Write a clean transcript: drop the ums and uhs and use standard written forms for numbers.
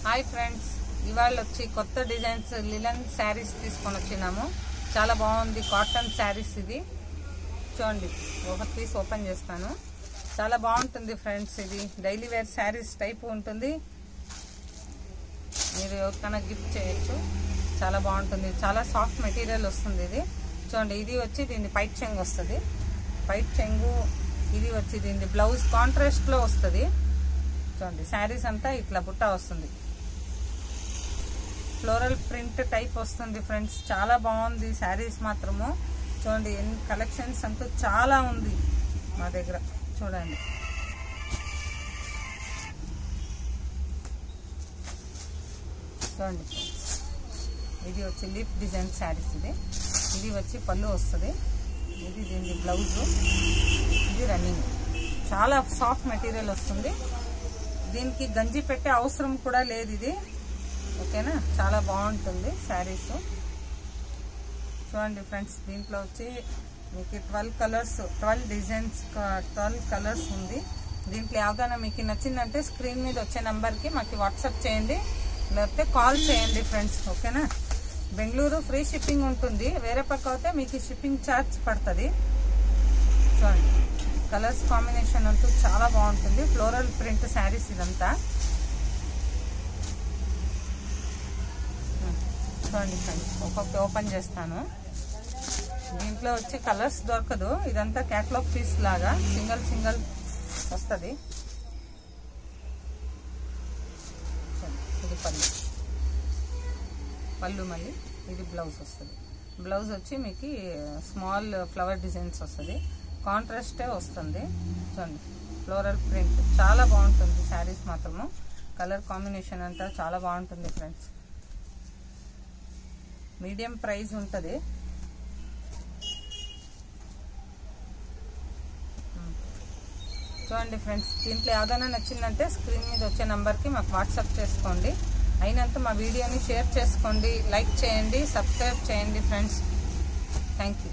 Hi friends, ఇవాళ వచ్చి కొత్త డిజైన్స్ లిలన్ శారీస్ తీసుకొని వచ్చినాము. చాలా బాగుంది. కాటన్ శారీస్ ఇది చూడండి. ఒక పీస్ ఓపెన్ చేస్తాను. చాలా బాగుంటుంది ఫ్రెండ్స్. ఇది డైలీ వేర్ శారీస్ టైప్ ఉంటుంది. మీరు ఎవరికైనా గిఫ్ట్ చేయొచ్చు. చాలా బాగుంటుంది. చాలా సాఫ్ట్ మెటీరియల్ వస్తుంది. ఇది చూడండి. ఇది వచ్చి దీన్ని పైట్ చెంగు వస్తుంది. పైట్ చెంగు ఇది వచ్చి దీన్ని బ్లౌజ్ కాంట్రాస్ట్లో వస్తుంది. చూడండి, శారీస్ అంతా ఇట్లా బుట్ట వస్తుంది. ఫ్లోరల్ ప్రింట్ టైప్ వస్తుంది ఫ్రెండ్స్. చాలా బాగుంది శారీస్ మాత్రము. చూడండి, ఎన్ని కలెక్షన్స్ అంటూ చాలా ఉంది మా దగ్గర. చూడండి, చూడండి ఫ్రెండ్స్. ఇది వచ్చి లీఫ్ డిజైన్ శారీస్. ఇది వచ్చి పళ్ళు వస్తుంది. ఇది దీని బ్లౌజు. ఇది రన్నింగ్. చాలా సాఫ్ట్ మెటీరియల్ వస్తుంది. దీనికి గంజి పెట్టే అవసరం కూడా లేదు. ఇది ఓకేనా. చాలా బాగుంటుంది శారీస్. చూడండి ఫ్రెండ్స్, దీంట్లో వచ్చి మీకు 12 కలర్స్, 12 డిజైన్స్, 12 కలర్స్ ఉంది. దీంట్లో ఏదైనా మీకు నచ్చిందంటే స్క్రీన్ మీద వచ్చే నెంబర్కి మాకు వాట్సాప్ చేయండి, లేకపోతే కాల్ చేయండి ఫ్రెండ్స్. ఓకేనా. బెంగళూరు ఫ్రీ షిప్పింగ్ ఉంటుంది. వేరే పక్క అయితే మీకు షిప్పింగ్ ఛార్జ్ పడుతుంది. చూడండి, కలర్స్ కాంబినేషన్ అంటూ చాలా బాగుంటుంది. ఫ్లోరల్ ప్రింట్ శారీస్ ఇదంతా. చూడండి ఫ్రెండ్స్, ఒక్కొక్క ఓపెన్ చేస్తాను. దీంట్లో వచ్చి కలర్స్ దొరకదు. ఇదంతా క్యాటలాగ్ పీస్ లాగా సింగల్ సింగల్ వస్తుంది. ఇది పళ్ళు మళ్ళీ ఇది బ్లౌజ్ వస్తుంది. బ్లౌజ్ వచ్చి మీకు స్మాల్ ఫ్లవర్ డిజైన్స్ వస్తుంది. కాంట్రాస్టే వస్తుంది. చూడండి, ఫ్లోరల్ ప్రింట్ చాలా బాగుంటుంది శారీస్ మాత్రము. కలర్ కాంబినేషన్ అంతా చాలా బాగుంటుంది ఫ్రెండ్స్. మీడియం ప్రైస్ ఉంటుంది. చూడండి ఫ్రెండ్స్, దీంట్లో ఏదైనా నచ్చిందంటే స్క్రీన్ మీద వచ్చే నెంబర్కి మాకు వాట్సాప్ చేసుకోండి. అయినంత మా వీడియోని షేర్ చేసుకోండి, లైక్ చేయండి, సబ్స్క్రైబ్ చేయండి ఫ్రెండ్స్. Thank you.